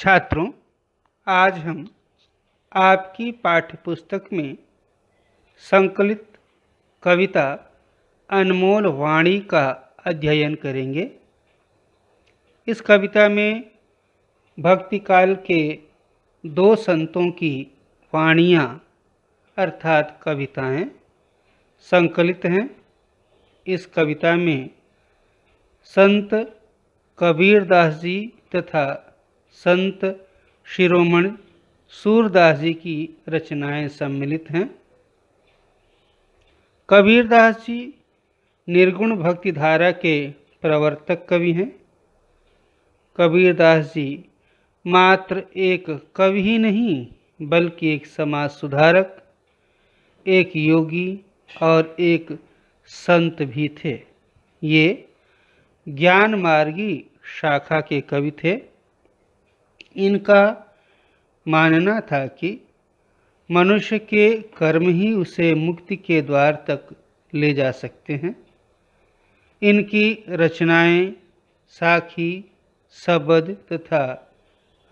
छात्रों, आज हम आपकी पाठ्यपुस्तक में संकलित कविता अनमोल वाणी का अध्ययन करेंगे। इस कविता में भक्ति काल के दो संतों की वाणियाँ अर्थात कविताएं संकलित हैं। इस कविता में संत कबीरदास जी तथा संत शिरोमणि सूरदास जी की रचनाएं सम्मिलित हैं। कबीरदास जी निर्गुण भक्ति धारा के प्रवर्तक कवि हैं। कबीरदास जी मात्र एक कवि ही नहीं बल्कि एक समाज सुधारक, एक योगी और एक संत भी थे। ये ज्ञान मार्गी शाखा के कवि थे। इनका मानना था कि मनुष्य के कर्म ही उसे मुक्ति के द्वार तक ले जा सकते हैं। इनकी रचनाएं साखी, सबद तथा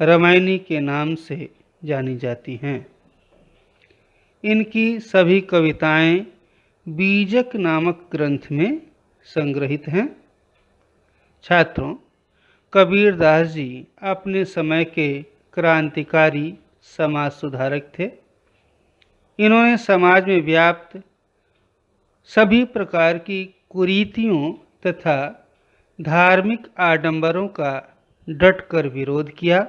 रामायणी के नाम से जानी जाती हैं। इनकी सभी कविताएं बीजक नामक ग्रंथ में संग्रहित हैं। छात्रों, कबीरदास जी अपने समय के क्रांतिकारी समाज सुधारक थे। इन्होंने समाज में व्याप्त सभी प्रकार की कुरीतियों तथा धार्मिक आडंबरों का डटकर विरोध किया।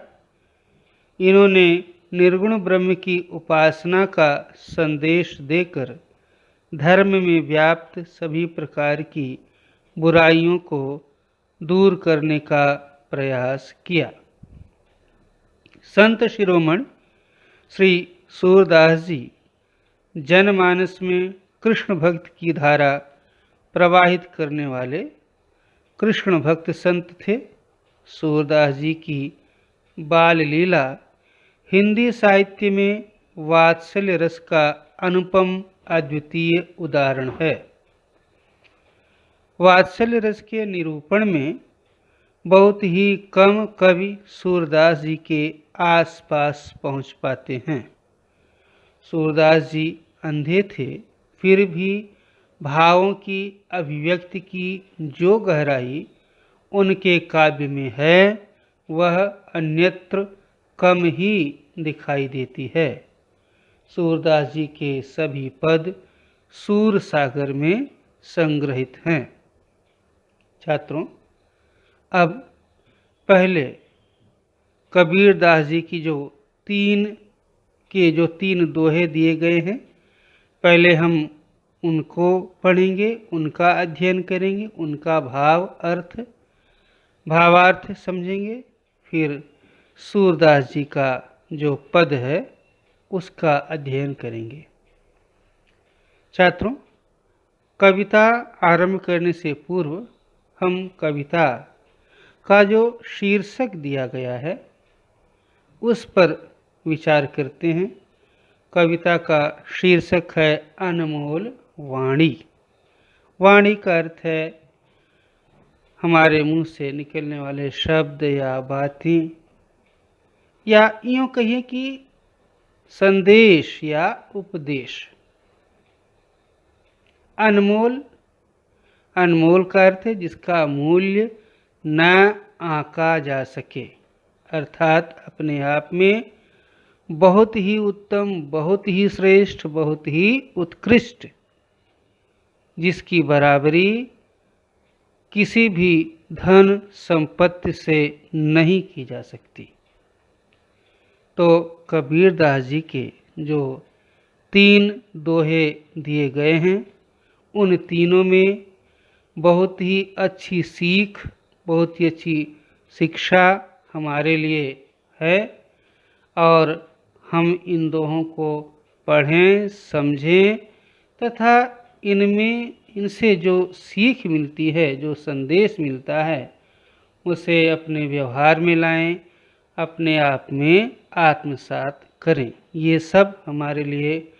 इन्होंने निर्गुण ब्रह्म की उपासना का संदेश देकर धर्म में व्याप्त सभी प्रकार की बुराइयों को दूर करने का प्रयास किया। संत शिरोमणि श्री सूरदास जी जनमानस में कृष्ण भक्त की धारा प्रवाहित करने वाले कृष्ण भक्त संत थे। सूरदास जी की बाल लीला हिंदी साहित्य में वात्सल्य रस का अनुपम अद्वितीय उदाहरण है। वात्सल्य रस के निरूपण में बहुत ही कम कवि सूरदास जी के आसपास पहुंच पाते हैं। सूरदास जी अंधे थे, फिर भी भावों की अभिव्यक्ति की जो गहराई उनके काव्य में है वह अन्यत्र कम ही दिखाई देती है। सूरदास जी के सभी पद सूर सागर में संग्रहित हैं। छात्रों, अब पहले कबीरदास जी की जो तीन दोहे दिए गए हैं, पहले हम उनको पढ़ेंगे, उनका अध्ययन करेंगे, उनका भावार्थ समझेंगे, फिर सूरदास जी का जो पद है उसका अध्ययन करेंगे। छात्रों, कविता आरंभ करने से पूर्व हम कविता का जो शीर्षक दिया गया है उस पर विचार करते हैं। कविता का शीर्षक है अनमोल वाणी। वाणी का अर्थ है हमारे मुंह से निकलने वाले शब्द या बातें, या यूँ कहिए कि संदेश या उपदेश। अनमोल का अर्थ है जिसका मूल्य न आंका जा सके, अर्थात अपने आप में बहुत ही उत्तम, बहुत ही श्रेष्ठ, बहुत ही उत्कृष्ट, जिसकी बराबरी किसी भी धन संपत्ति से नहीं की जा सकती। तो कबीरदास जी के जो 3 दोहे दिए गए हैं उन तीनों में बहुत ही अच्छी सीख, बहुत ही अच्छी शिक्षा हमारे लिए है, और हम इन दोहों को पढ़ें, समझें तथा इनसे जो सीख मिलती है, जो संदेश मिलता है, उसे अपने व्यवहार में लाएं, अपने आप में आत्मसात करें। ये सब हमारे लिए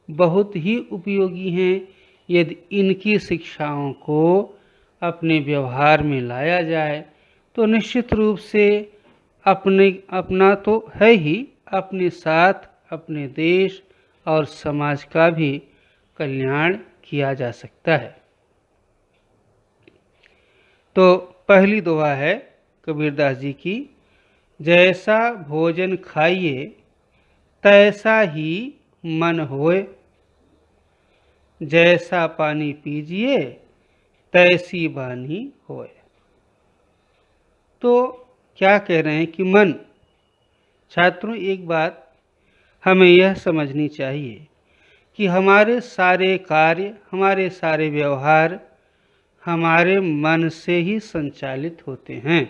बहुत ही उपयोगी हैं। यदि इनकी शिक्षाओं को अपने व्यवहार में लाया जाए तो निश्चित रूप से अपना तो है ही, अपने साथ अपने देश और समाज का भी कल्याण किया जा सकता है। तो पहली दोहा है कबीरदास जी की, जैसा भोजन खाइए तैसा ही मन होए, जैसा पानी पीजिए तैसी वाणी होए। तो क्या कह रहे हैं कि मन, छात्रों एक बात हमें यह समझनी चाहिए कि हमारे सारे कार्य, हमारे सारे व्यवहार हमारे मन से ही संचालित होते हैं।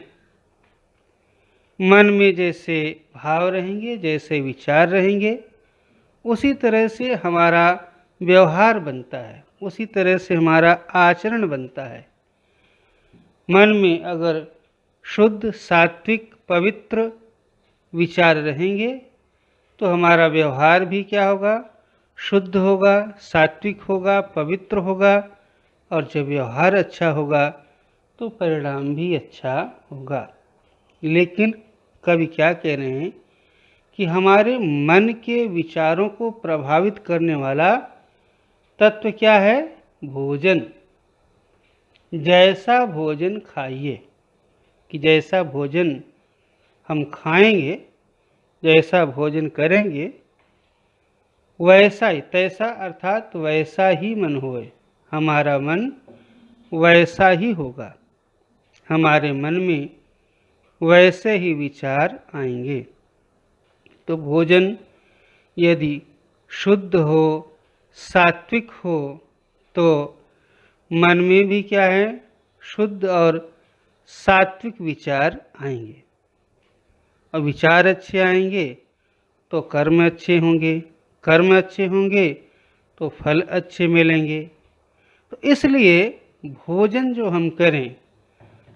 मन में जैसे भाव रहेंगे, जैसे विचार रहेंगे, उसी तरह से हमारा व्यवहार बनता है, उसी तरह से हमारा आचरण बनता है। मन में अगर शुद्ध, सात्विक, पवित्र विचार रहेंगे तो हमारा व्यवहार भी क्या होगा? शुद्ध होगा, सात्विक होगा, पवित्र होगा। और जब व्यवहार अच्छा होगा तो परिणाम भी अच्छा होगा। लेकिन कवि क्या कह रहे हैं कि हमारे मन के विचारों को प्रभावित करने वाला तत्व क्या है? भोजन। जैसा भोजन खाइए, कि जैसा भोजन हम खाएंगे, जैसा भोजन करेंगे, वैसा ही, तैसा अर्थात वैसा ही मन होए। हमारा मन वैसा ही होगा, हमारे मन में वैसे ही विचार आएंगे। तो भोजन यदि शुद्ध हो, सात्विक हो, तो मन में भी क्या है? शुद्ध और सात्विक विचार आएंगे। और विचार अच्छे आएंगे तो कर्म अच्छे होंगे, कर्म अच्छे होंगे तो फल अच्छे मिलेंगे। तो इसलिए भोजन जो हम करें,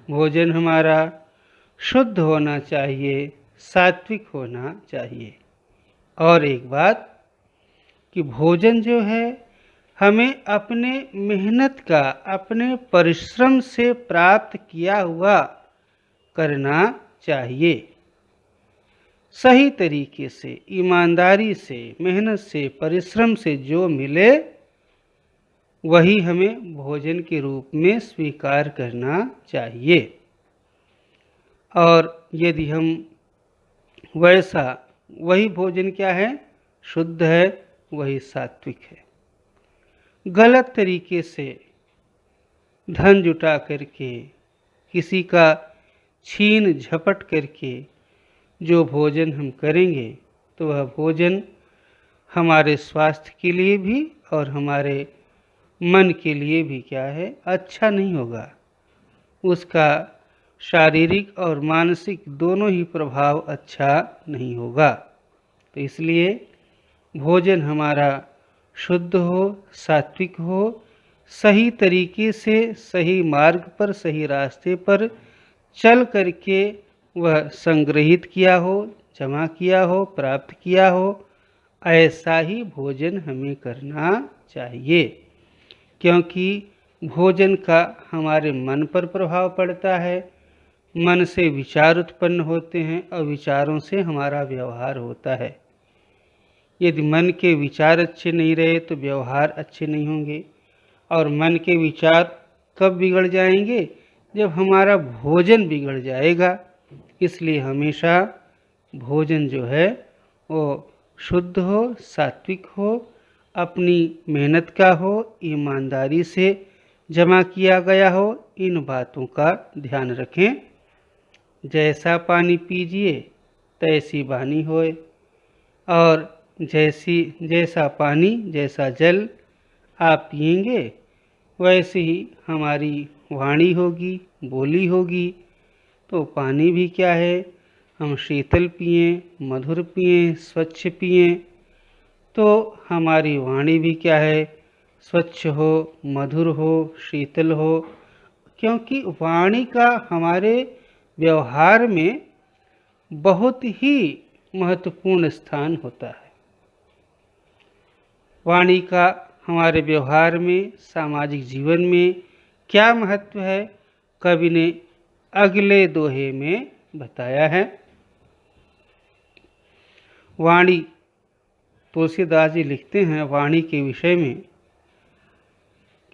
भोजन हमारा शुद्ध होना चाहिए, सात्विक होना चाहिए। और एक बात कि भोजन जो है हमें अपने मेहनत का, अपने परिश्रम से प्राप्त किया हुआ करना चाहिए। सही तरीके से, ईमानदारी से, मेहनत से, परिश्रम से जो मिले वही हमें भोजन के रूप में स्वीकार करना चाहिए। और यदि हम वैसा, वही भोजन क्या है? शुद्ध है, वही सात्विक है। गलत तरीके से धन जुटा करके, किसी का छीन झपट करके जो भोजन हम करेंगे तो वह भोजन हमारे स्वास्थ्य के लिए भी और हमारे मन के लिए भी क्या है? अच्छा नहीं होगा। उसका शारीरिक और मानसिक दोनों ही प्रभाव अच्छा नहीं होगा। तो इसलिए भोजन हमारा शुद्ध हो, सात्विक हो, सही तरीके से, सही मार्ग पर, सही रास्ते पर चल करके वह संग्रहित किया हो, जमा किया हो, प्राप्त किया हो, ऐसा ही भोजन हमें करना चाहिए। क्योंकि भोजन का हमारे मन पर प्रभाव पड़ता है, मन से विचार उत्पन्न होते हैं और विचारों से हमारा व्यवहार होता है। यदि मन के विचार अच्छे नहीं रहे तो व्यवहार अच्छे नहीं होंगे। और मन के विचार कब बिगड़ जाएंगे? जब हमारा भोजन बिगड़ जाएगा। इसलिए हमेशा भोजन जो है वो शुद्ध हो, सात्विक हो, अपनी मेहनत का हो, ईमानदारी से जमा किया गया हो। इन बातों का ध्यान रखें। जैसा पानी पीजिए तैसी वाणी होए। और जैसा पानी, जैसा जल आप पिएंगे वैसे ही हमारी वाणी होगी, बोली होगी। तो पानी भी क्या है? हम शीतल पिएं, मधुर पिएं, स्वच्छ पिएं, तो हमारी वाणी भी क्या है? स्वच्छ हो, मधुर हो, शीतल हो। क्योंकि वाणी का हमारे व्यवहार में बहुत ही महत्वपूर्ण स्थान होता है। वाणी का हमारे व्यवहार में, सामाजिक जीवन में क्या महत्व है? कवि ने अगले दोहे में बताया है। वाणी, तुलसीदास जी लिखते हैं वाणी के विषय में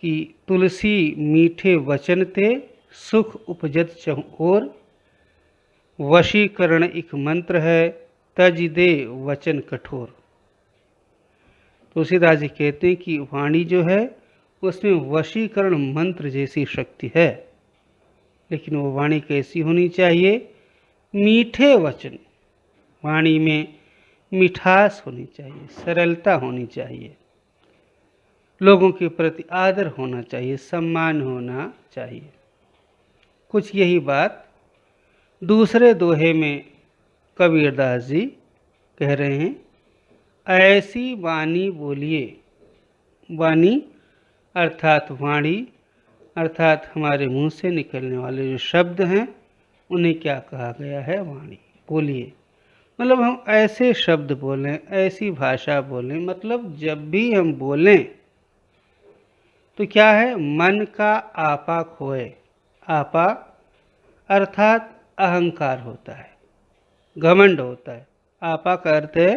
कि तुलसी मीठे वचन ते सुख उपजत चहु ओर, वशीकरण एक मंत्र है तज दे वचन कठोर। तुलसीदास जी कहते हैं कि वाणी जो है उसमें वशीकरण मंत्र जैसी शक्ति है, लेकिन वो वाणी कैसी होनी चाहिए? मीठे वचन, वाणी में मिठास होनी चाहिए, सरलता होनी चाहिए, लोगों के प्रति आदर होना चाहिए, सम्मान होना चाहिए। कुछ यही बात दूसरे दोहे में कबीरदास जी कह रहे हैं, ऐसी वाणी बोलिए। वाणी अर्थात वाणी अर्थात हमारे मुंह से निकलने वाले जो शब्द हैं उन्हें क्या कहा गया है? वाणी बोलिए। मतलब हम ऐसे शब्द बोलें, ऐसी भाषा बोलें, मतलब जब भी हम बोलें तो क्या है? मन का आपा खोए। आपा अर्थात अहंकार होता है, घमंड होता है। आपा का अर्थ है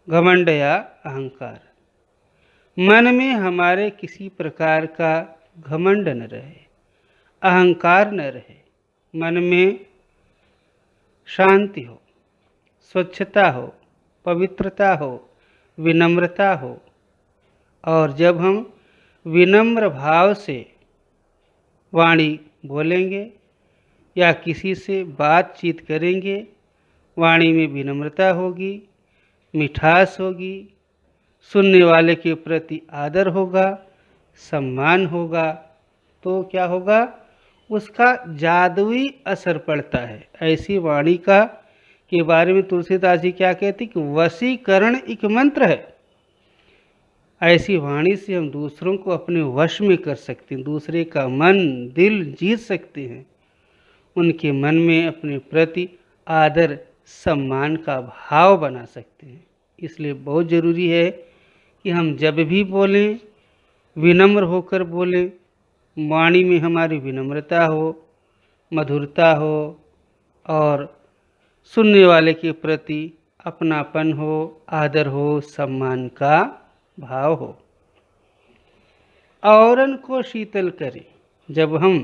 घमंड या अहंकार। मन में हमारे किसी प्रकार का घमंड न रहे, अहंकार न रहे, मन में शांति हो, स्वच्छता हो, पवित्रता हो, विनम्रता हो। और जब हम विनम्र भाव से वाणी बोलेंगे या किसी से बातचीत करेंगे, वाणी में विनम्रता होगी, मिठास होगी, सुनने वाले के प्रति आदर होगा, सम्मान होगा, तो क्या होगा? उसका जादुई असर पड़ता है। ऐसी वाणी का के बारे में तुलसीदास जी क्या कहते कि वशीकरण एक मंत्र है। ऐसी वाणी से हम दूसरों को अपने वश में कर सकते हैं, दूसरे का मन दिल जीत सकते हैं, उनके मन में अपने प्रति आदर सम्मान का भाव बना सकते हैं। इसलिए बहुत ज़रूरी है कि हम जब भी बोलें विनम्र होकर बोलें, वाणी में हमारी विनम्रता हो, मधुरता हो और सुनने वाले के प्रति अपनापन हो, आदर हो, सम्मान का भाव हो। औरन को शीतल करें। जब हम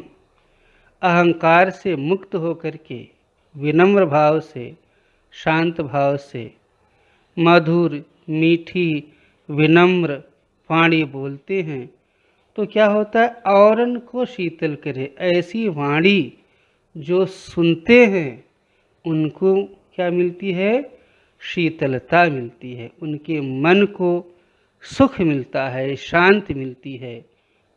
अहंकार से मुक्त होकर के विनम्र भाव से, शांत भाव से, मधुर मीठी विनम्र वाणी बोलते हैं तो क्या होता है? औरन को शीतल करे। ऐसी वाणी जो सुनते हैं उनको क्या मिलती है? शीतलता मिलती है, उनके मन को सुख मिलता है, शांति मिलती है।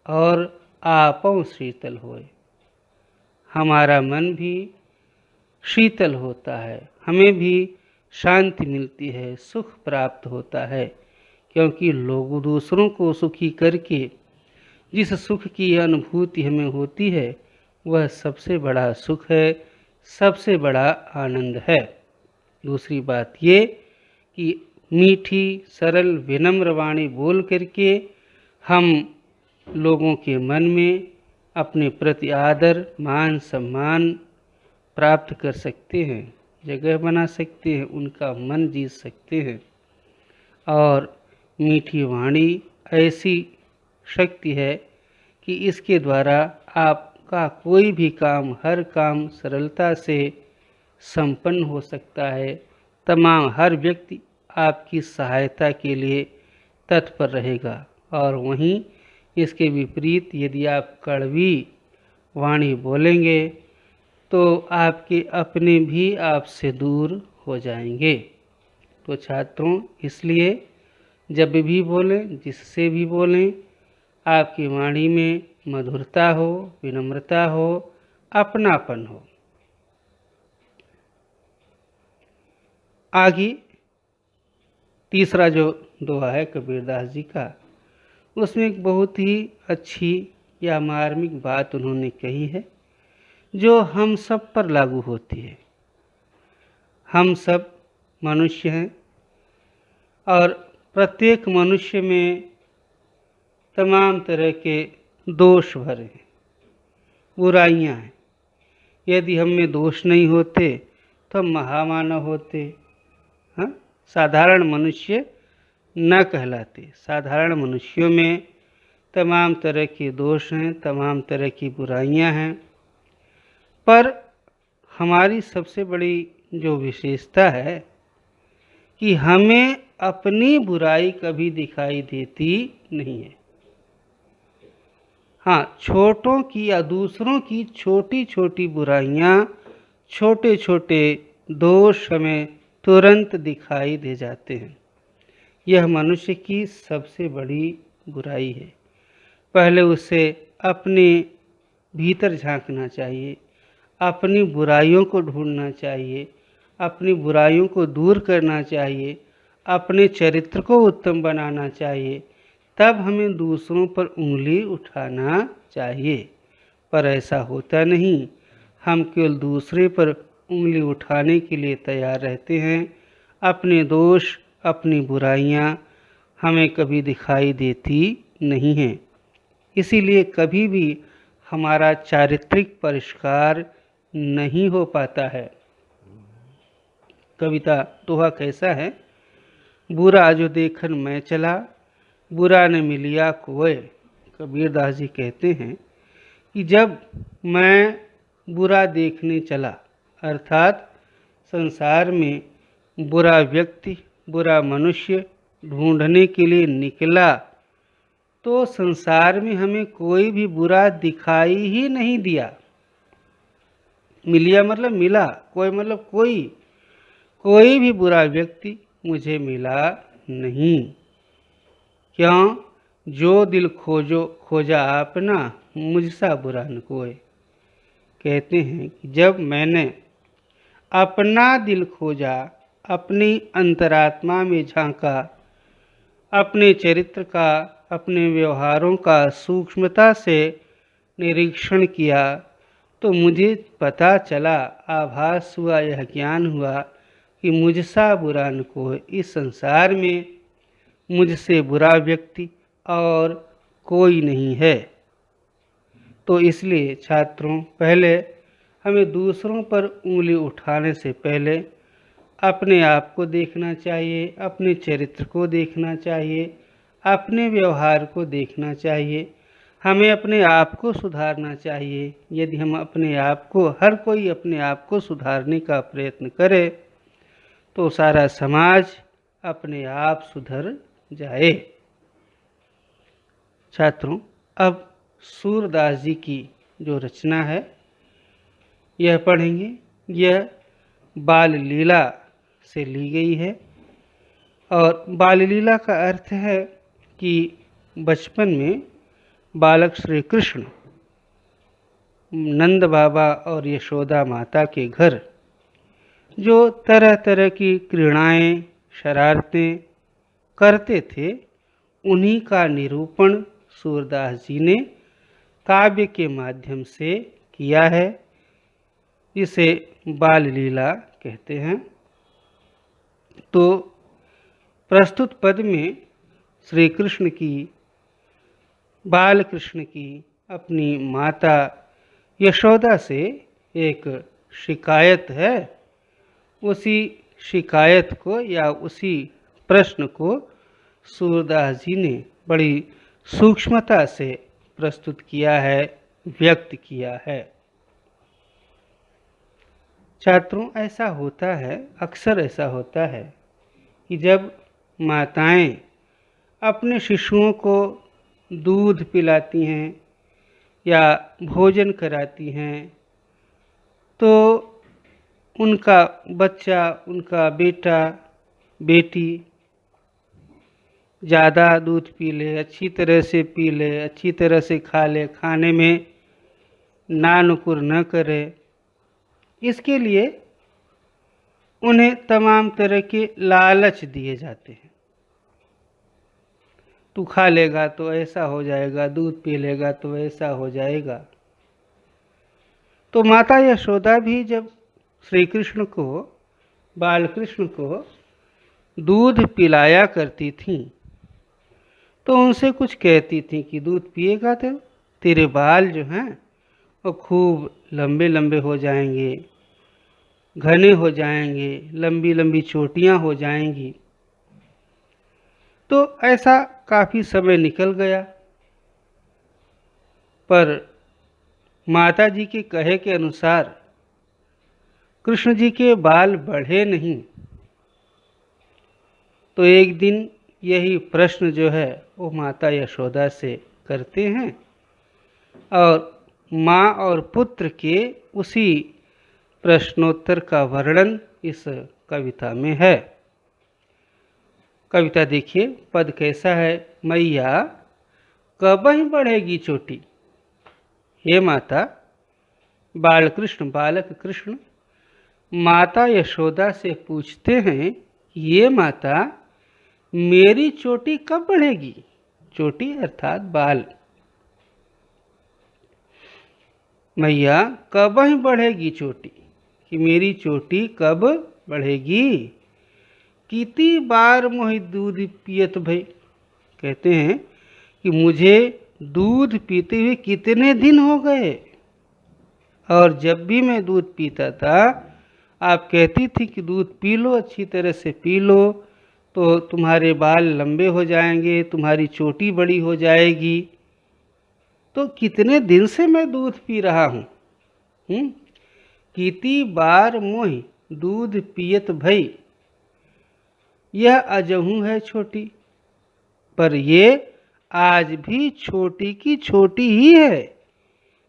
और आपो शीतल होए, हमारा मन भी शीतल होता है, हमें भी शांति मिलती है, सुख प्राप्त होता है। क्योंकि लोग दूसरों को सुखी करके जिस सुख की अनुभूति हमें होती है वह सबसे बड़ा सुख है, सबसे बड़ा आनंद है। दूसरी बात ये कि मीठी सरल विनम्र वाणी बोल करके हम लोगों के मन में अपने प्रति आदर मान सम्मान प्राप्त कर सकते हैं, जगह बना सकते हैं, उनका मन जीत सकते हैं। और मीठी वाणी ऐसी शक्ति है कि इसके द्वारा आपका कोई भी काम, हर काम सरलता से संपन्न हो सकता है। तमाम हर व्यक्ति आपकी सहायता के लिए तत्पर रहेगा। और वहीं इसके विपरीत यदि आप कड़वी वाणी बोलेंगे तो आपके अपने भी आपसे दूर हो जाएंगे। तो छात्रों, इसलिए जब भी बोलें, जिससे भी बोलें, आपकी वाणी में मधुरता हो, विनम्रता हो, अपनापन हो। आगे तीसरा जो दोहा है कबीरदास जी का, उसमें एक बहुत ही अच्छी या मार्मिक बात उन्होंने कही है जो हम सब पर लागू होती है। हम सब मनुष्य हैं और प्रत्येक मनुष्य में तमाम तरह के दोष भरे हैं, बुराइयां हैं। यदि हम में दोष नहीं होते तो हम महामानव होते। हाँ, साधारण मनुष्य न कहलाते। साधारण मनुष्यों में तमाम तरह के दोष हैं, तमाम तरह की बुराइयां हैं, पर हमारी सबसे बड़ी जो विशेषता है कि हमें अपनी बुराई कभी दिखाई देती नहीं है। हाँ, छोटों की या दूसरों की छोटी छोटी बुराइयां, छोटे छोटे दोष हमें तुरंत दिखाई दे जाते हैं। यह मनुष्य की सबसे बड़ी बुराई है। पहले उसे अपने भीतर झांकना चाहिए, अपनी बुराइयों को ढूंढना चाहिए, अपनी बुराइयों को दूर करना चाहिए, अपने चरित्र को उत्तम बनाना चाहिए, तब हमें दूसरों पर उंगली उठाना चाहिए। पर ऐसा होता नहीं। हम केवल दूसरे पर उंगली उठाने के लिए तैयार रहते हैं। अपने दोष, अपनी बुराइयां हमें कभी दिखाई देती नहीं हैं। इसीलिए कभी भी हमारा चारित्रिक परिष्कार नहीं हो पाता है। कविता दोहा कैसा है? बुरा जो देखन मैं चला, बुरा न मिलिया कोय। कबीरदास जी कहते हैं कि जब मैं बुरा देखने चला, अर्थात संसार में बुरा व्यक्ति, बुरा मनुष्य ढूंढने के लिए निकला, तो संसार में हमें कोई भी बुरा दिखाई ही नहीं दिया। मिलिया मतलब मिला, कोई मतलब कोई भी बुरा व्यक्ति मुझे मिला नहीं। क्यों? जो दिल खोजा आपना, मुझसा बुरा न कोई। कहते हैं कि जब मैंने अपना दिल खोजा, अपनी अंतरात्मा में झांका, अपने चरित्र का, अपने व्यवहारों का सूक्ष्मता से निरीक्षण किया, तो मुझे पता चला, आभास हुआ, यह ज्ञान हुआ कि मुझसा बुरा न कोई। इस संसार में मुझसे बुरा व्यक्ति और कोई नहीं है। तो इसलिए छात्रों, पहले हमें दूसरों पर उंगली उठाने से पहले अपने आप को देखना चाहिए, अपने चरित्र को देखना चाहिए, अपने व्यवहार को देखना चाहिए। हमें अपने आप को सुधारना चाहिए। यदि हम अपने आप को, हर कोई अपने आप को सुधारने का प्रयत्न करे, तो सारा समाज अपने आप सुधर जाए। छात्रों, अब सूरदास जी की जो रचना है यह पढ़ेंगे। यह बाल लीला से ली गई है, और बाल लीला का अर्थ है कि बचपन में बालक श्री कृष्ण नंद बाबा और यशोदा माता के घर जो तरह तरह की क्रीड़ाएं, शरारतें करते थे, उन्हीं का निरूपण सूरदास जी ने काव्य के माध्यम से किया है। इसे बाल लीला कहते हैं। तो प्रस्तुत पद में श्री कृष्ण की, बाल कृष्ण की अपनी माता यशोदा से एक शिकायत है। उसी शिकायत को या उसी प्रश्न को सूरदास जी ने बड़ी सूक्ष्मता से प्रस्तुत किया है, व्यक्त किया है। छात्रों, ऐसा होता है, अक्सर ऐसा होता है कि जब माताएं अपने शिशुओं को दूध पिलाती हैं या भोजन कराती हैं, तो उनका बच्चा, उनका बेटा बेटी ज़्यादा दूध पी ले, अच्छी तरह से पी ले, अच्छी तरह से खा ले, खाने में नानुकुर न करे, इसके लिए उन्हें तमाम तरह के लालच दिए जाते हैं। तू खा लेगा तो ऐसा हो जाएगा, दूध पी लेगा तो ऐसा हो जाएगा। तो माता यशोदा भी जब श्री कृष्ण को, बाल कृष्ण को दूध पिलाया करती थीं, तो उनसे कुछ कहती थीं कि दूध पिएगा तो तेरे बाल जो हैं वो खूब लंबे लंबे हो जाएंगे, घने हो जाएंगे, लंबी लंबी चोटियां हो जाएंगी। तो ऐसा काफ़ी समय निकल गया, पर माता जी के कहे के अनुसार कृष्ण जी के बाल बढ़े नहीं। तो एक दिन यही प्रश्न जो है वो माता यशोदा से करते हैं, और माँ और पुत्र के उसी प्रश्नोत्तर का वर्णन इस कविता में है। कविता देखिए, पद कैसा है। मैया कबहि बढ़ेगी चोटी। हे माता, बालक कृष्ण माता यशोदा से पूछते हैं, ये माता मेरी चोटी कब बढ़ेगी। चोटी अर्थात बाल। मैया कबहि बढ़ेगी चोटी, कि मेरी चोटी कब बढ़ेगी। कितनी बार मोहि दूध पियत भई। कहते हैं कि मुझे दूध पीते हुए कितने दिन हो गए, और जब भी मैं दूध पीता था आप कहती थी कि दूध पी लो, अच्छी तरह से पी लो, तो तुम्हारे बाल लंबे हो जाएंगे, तुम्हारी चोटी बड़ी हो जाएगी। तो कितने दिन से मैं दूध पी रहा हूँ। कितनी बार मोहि दूध पियत भई। यह अजहू है छोटी, पर ये आज भी छोटी की छोटी ही है।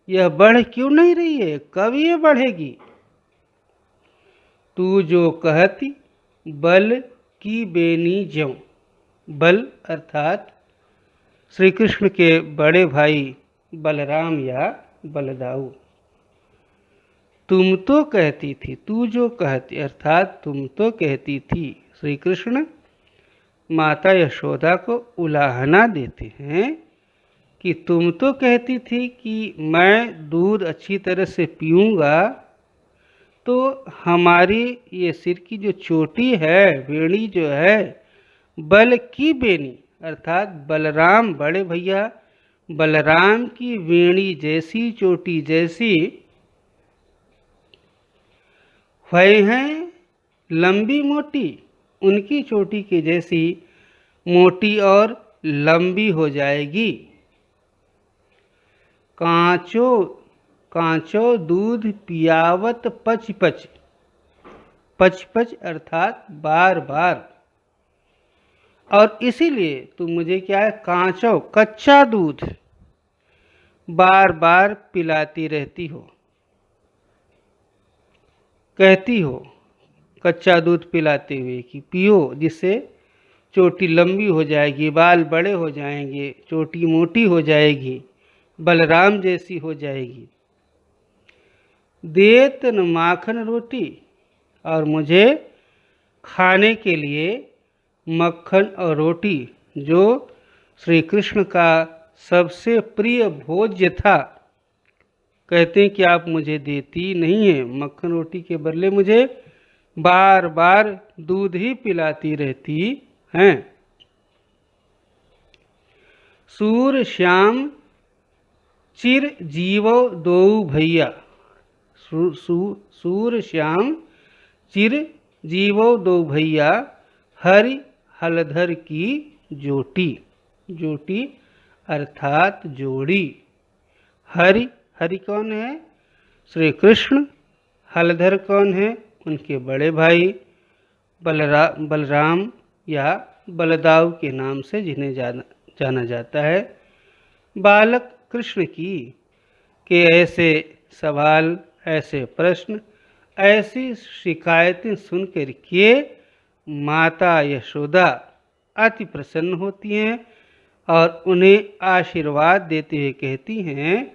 यह बढ़ क्यों नहीं रही है, कब ये बढ़ेगी। तू जो कहती बल की बेनी ज्यों। बल अर्थात श्री कृष्ण के बड़े भाई बलराम या बलदाऊ। तुम तो कहती थी, तू जो कहती अर्थात तुम तो कहती थी। श्री कृष्ण माता यशोदा को उलाहना देते हैं कि तुम तो कहती थी कि मैं दूध अच्छी तरह से पीऊँगा, तो हमारी ये सिर की जो चोटी है, बेणी जो है, बल की बेनी अर्थात बलराम बड़े भैया बलराम की वेणी जैसी, चोटी जैसी भई हैं लंबी मोटी। उनकी चोटी की जैसी मोटी और लंबी हो जाएगी। कांचो कांचो दूध पियावत पच पच। पच पच अर्थात बार बार। और इसीलिए तुम मुझे क्या है, कांचो कच्चा दूध बार बार पिलाती रहती हो। कहती हो कच्चा दूध पिलाते हुए कि पियो, जिससे चोटी लंबी हो जाएगी, बाल बड़े हो जाएंगे, चोटी मोटी हो जाएगी, बलराम जैसी हो जाएगी। देत न माखन रोटी, और मुझे खाने के लिए मक्खन और रोटी, जो श्री कृष्ण का सबसे प्रिय भोज्य था, कहते हैं कि आप मुझे देती नहीं है। मक्खन रोटी के बदले मुझे बार बार दूध ही पिलाती रहती हैं। सूर श्याम चिर जीवो दो भैया। सूर श्याम चिर जीवो दो भैया, हरि हलधर की जोटी। जोटी अर्थात जोड़ी। हरि, हरि कौन है, श्री कृष्ण। हलधर कौन है, उनके बड़े भाई बलराम या बलदाऊ के नाम से जिन्हें जाना जाता है। बालक कृष्ण की के ऐसे सवाल, ऐसे प्रश्न, ऐसी शिकायतें सुनकर के माता यशोदा अति प्रसन्न होती हैं और उन्हें आशीर्वाद देते हुए कहती हैं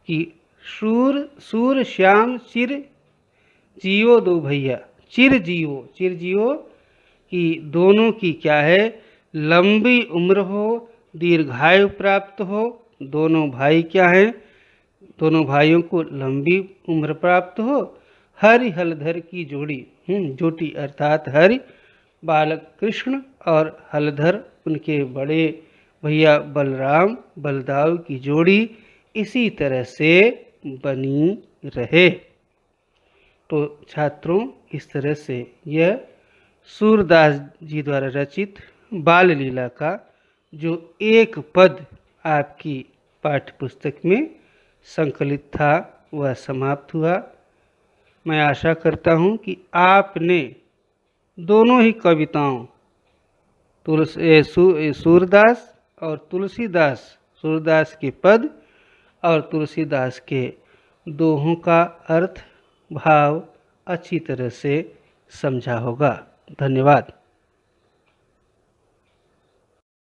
कि सूर श्याम चिर जियो दो भैया। चिर जियो कि दोनों की क्या है, लंबी उम्र हो, दीर्घायु प्राप्त हो। दोनों भाई क्या हैं, दोनों भाइयों को लंबी उम्र प्राप्त हो। हरि हलधर की जोड़ी, जोटी अर्थात हरि बालक कृष्ण और हलधर उनके बड़े भैया बलराम बलदाऊ की जोड़ी इसी तरह से बनी रहे। तो छात्रों, इस तरह से यह सूरदास जी द्वारा रचित बाल लीला का जो एक पद आपकी पाठ्य पुस्तक में संकलित था वह समाप्त हुआ। मैं आशा करता हूँ कि आपने दोनों ही कविताओं सूरदास और तुलसीदास, सूरदास के पद और तुलसीदास के दोहों का अर्थ भाव अच्छी तरह से समझा होगा। धन्यवाद।